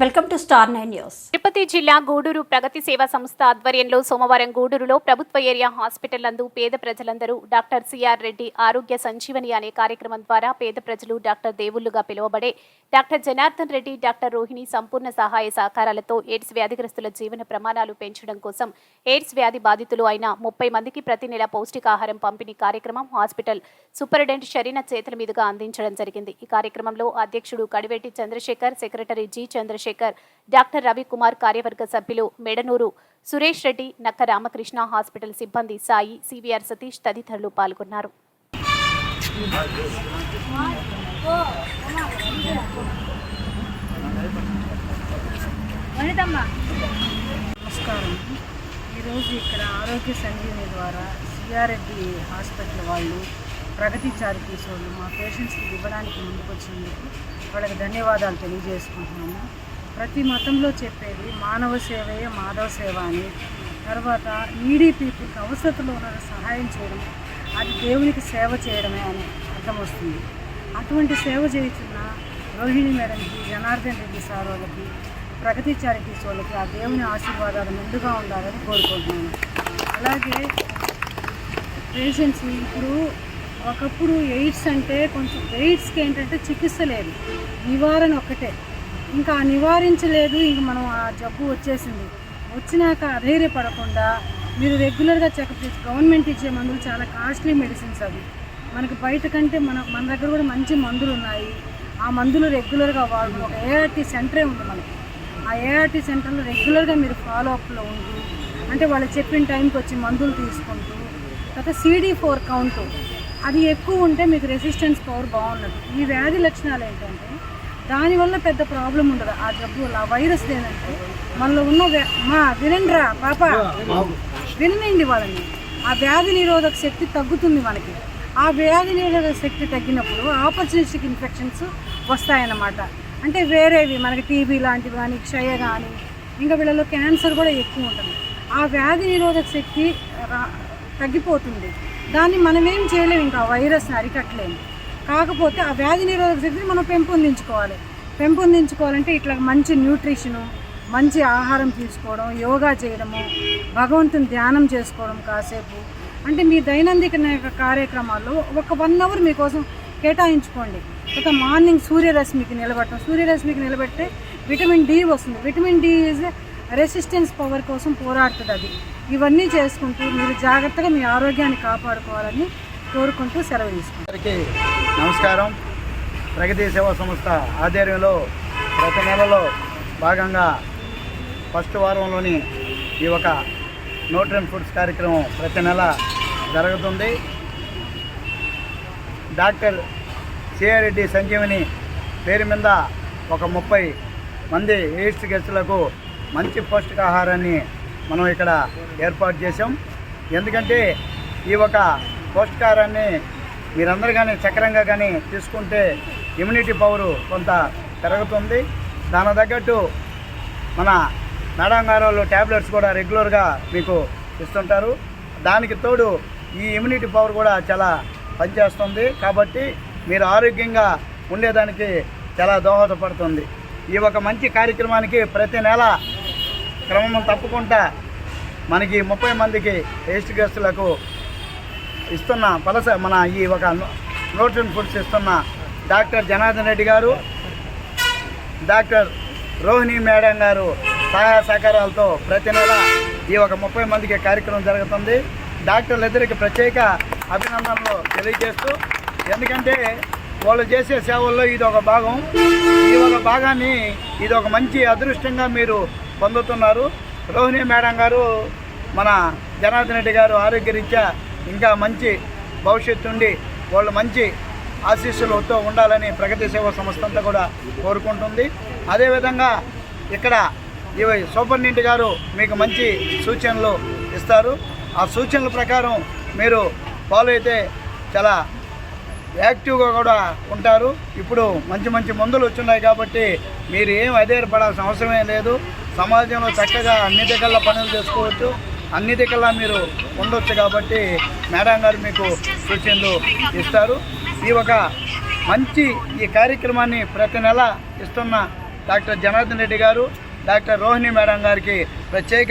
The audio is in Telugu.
Welcome to star 9 news. Tirupati జిల్లా గూడూరు ప్రగతి సేవా సంస్థ ఆధ్వర్యంలో సోమవారం గూడూరులో ప్రభుత్వ ఏరియా హాస్పిటల్ నందు పేద ప్రజలందరూ డాక్టర్ సిఆర్ రెడ్డి ఆరోగ్య సంజీవని అనే కార్యక్రమం ద్వారా పేద ప్రజలు డాక్టర్ దేవుళ్లుగా పిలువబడే డాక్టర్ జనార్దన్ రెడ్డి, డాక్టర్ రోహిణి సంపూర్ణ సహాయ సహకారాలతో ఎయిడ్స్ వ్యాధిగ్రస్తుల జీవన ప్రమాణాలు పెంచడం కోసం ఎయిడ్స్ వ్యాధి బాధితులు అయిన 30 మందికి ప్రతి నెల పౌష్టికాహారం పంపిణీ కార్యక్రమం హాస్పిటల్ సూపరింటెండెంట్ షరీనా చేతుల మీదుగా అందించడం జరిగింది. ఈ కార్యక్రమంలో అధ్యక్షుడు Kadiveti Chandrashekar, secretary G Chandrashekar, doctor Ravikumar, కార్యవర్గ సభ్యులు మెడనూరు సురేష్ రెడ్డి, నక్క రామకృష్ణ, హాస్పిటల్ సిబ్బంది సాయి, సివిఆర్ సతీష్ తదితరులు పాల్గొన్నారు. నమస్కారం. ఈరోజు ఇక్కడ ఆరోగ్య సంజీవని ద్వారా సిఆర్ రెడ్డి హాస్పిటల్ వాళ్ళు, ప్రగతి చారిటీస్ వాళ్ళు మా పేషెంట్స్కి ఇవ్వడానికి ముందుకొచ్చినందుకు వాళ్ళకి ధన్యవాదాలు తెలియజేసుకుంటున్నాము. ప్రతి మతంలో చెప్పేది మానవ సేవయే మాధవ సేవ అని, తర్వాత నీడీ పీపుల్కి అవసరతలో ఉన్న సహాయం చేయడం అది దేవునికి సేవ చేయడమే అని అర్థం వస్తుంది. అటువంటి సేవ చేస్తున్న రోహిణి మేడంకి, జనార్దన్ రెడ్డి సార్ వాళ్ళకి, ప్రగతి చారిటీస్ వాళ్ళకి ఆ దేవుని ఆశీర్వాదాలు ముందుగా ఉండాలని కోరుకుంటున్నాను. అలాగే పేషెంట్స్ ఇప్పుడు ఒకప్పుడు ఎయిడ్స్ అంటే కొంచెం ఎయిడ్స్కి ఏంటంటే చికిత్స లేదు, నివారణ ఒక్కటే. ఇంకా నివారించలేదు, ఇంక మనం ఆ జబ్బు వచ్చేసింది. వచ్చినాక అధైర్యపడకుండా మీరు రెగ్యులర్గా చెకప్ చేసి, గవర్నమెంట్ ఇచ్చే మందులు చాలా కాస్ట్లీ మెడిసిన్స్ అవి. మనకి బయట కంటే మన దగ్గర కూడా మంచి మందులు ఉన్నాయి. ఆ మందులు రెగ్యులర్గా వాడు. ఒక ఏఆర్టీ సెంటరే ఉంది మనకి. ఆ ఏఆర్టీ సెంటర్లో రెగ్యులర్గా మీరు ఫాలోఅప్లో ఉంటూ, అంటే వాళ్ళు చెప్పిన టైంకి వచ్చి మందులు తీసుకుంటూ, తర్వాత CD4 కౌంటు అది ఎక్కువ ఉంటే మీకు రెసిస్టెన్స్ పవర్ బాగున్నది. ఈ వ్యాధి లక్షణాలు ఏంటంటే దానివల్ల పెద్ద ప్రాబ్లం ఉండదు. ఆ జబ్బు ఆ వైరస్ ఏంటంటే మనలో ఉన్న వినండిరా పాప వినండి వాళ్ళని, ఆ వ్యాధి నిరోధక శక్తి తగ్గుతుంది మనకి. ఆ వ్యాధి నిరోధక శక్తి తగ్గినప్పుడు ఆపర్చునిస్టిక్ ఇన్ఫెక్షన్స్ వస్తాయన్నమాట. అంటే వేరేవి మనకి టీబీ లాంటివి కానీ, క్షయ కానీ, ఇంకా వీళ్ళలో క్యాన్సర్ కూడా ఎక్కువ ఉంటుంది. ఆ వ్యాధి నిరోధక శక్తి తగ్గిపోతుంది. దాన్ని మనం ఏం చేయలేము, ఇంకా వైరస్ని అరికట్టలేము. కాకపోతే ఆ వ్యాధి నిరోధక శక్తిని మనం పెంపొందించుకోవాలంటే ఇట్లా మంచి న్యూట్రిషను, మంచి ఆహారం తీసుకోవడం, యోగా చేయడము, భగవంతుని ధ్యానం చేసుకోవడం కాసేపు, అంటే మీ దైనందిక కార్యక్రమాల్లో ఒక 1 అవర్ మీకోసం కేటాయించుకోండి. తర్వాత మార్నింగ్ సూర్యరశ్మికి నిలబెడితే విటమిన్ డి వస్తుంది. Vitamin D is resistance power కోసం పోరాడుతుంది అది. ఇవన్నీ చేసుకుంటూ మీరు జాగ్రత్తగా మీ ఆరోగ్యాన్ని కాపాడుకోవాలని కోరుకుంటూ సెలవు తీసుకుంటారు. నమస్కారం. ప్రగతి సేవా సంస్థ ఆధ్వర్యంలో ప్రతి నెలలో భాగంగా ఫస్ట్ వారంలోని ఈ ఒక న్యూట్రిషన్ ఫుడ్స్ కార్యక్రమం ప్రతి నెల జరుగుతుంది. డాక్టర్ సిఆర్ రెడ్డి సంజీవని పేరు మీద ఒక 30 మంది ఎయిడ్స్ గ్రస్తులకు మంచి పౌష్టికాహారాన్ని మనం ఇక్కడ ఏర్పాటు చేసాం. ఎందుకంటే ఈ ఒక పౌష్టికాహారాన్ని మీరందరూ కానీ చక్రంగా కానీ తీసుకుంటే ఇమ్యూనిటీ పవరు కొంత పెరుగుతుంది. దాని తగ్గట్టు మన మేడం గారు వాళ్ళు ట్యాబ్లెట్స్ కూడా రెగ్యులర్గా మీకు ఇస్తుంటారు. దానికి తోడు ఈ ఇమ్యూనిటీ పవర్ కూడా చాలా పనిచేస్తుంది. కాబట్టి మీరు ఆరోగ్యంగా ఉండేదానికి చాలా దోహదపడుతుంది. ఈ ఒక మంచి కార్యక్రమానికి ప్రతి నెల క్రమం తప్పకుండా మనకి 30 మందికి ఎయిడ్స్ గ్రస్తులకు ఇస్తున్న మన ఈ ఒక న్యూట్రిషన్ ఫుడ్స్ ఇస్తున్న డాక్టర్ జనార్దన్ రెడ్డి గారు, డాక్టర్ రోహిణి మేడం గారు సహాయ సహకారాలతో ప్రతి నెల ఈ ఒక 30 మందికి కార్యక్రమం జరుగుతుంది. డాక్టర్లిద్దరికి ప్రత్యేక అభినందనలు తెలియజేస్తూ, ఎందుకంటే వాళ్ళు చేసే సేవల్లో ఇది ఒక భాగం. ఈ ఒక భాగాన్ని ఇది ఒక మంచి అదృష్టంగా మీరు పొందుతున్నారు. రోహిణి మేడం గారు, మన జనార్దన్ రెడ్డి గారు ఆరోగ్యరీత్యా ఇంకా మంచి భవిష్యత్తు ఉండి వాళ్ళు మంచి ఆశీస్సులతో ఉండాలని ప్రగతి సేవా సంస్థ అంతా కూడా కోరుకుంటుంది. అదేవిధంగా ఇక్కడ ఇవి సూపరింటెండెంట్ గారు మీకు మంచి సూచనలు ఇస్తారు. ఆ సూచనల ప్రకారం మీరు ఫాలో అయితే చాలా యాక్టివ్గా కూడా ఉంటారు. ఇప్పుడు మంచి మంచి మందులు వచ్చున్నాయి కాబట్టి మీరు ఏం అధైర్యపడాల్సిన అవసరమే లేదు. సమాజంలో చక్కగా అన్ని దిక్కల్లా పనులు చేసుకోవచ్చు, అన్ని దిక్కల్లా మీరు ఉండొచ్చు. కాబట్టి మేడం గారు మీకు సూచనలు ఇస్తారు. ఈ ఒక మంచి ఈ కార్యక్రమాన్ని ప్రతి నెల ఇస్తున్న డాక్టర్ జనార్దన్ రెడ్డి గారు, డాక్టర్ రోహిణి మేడం గారికి ప్రత్యేక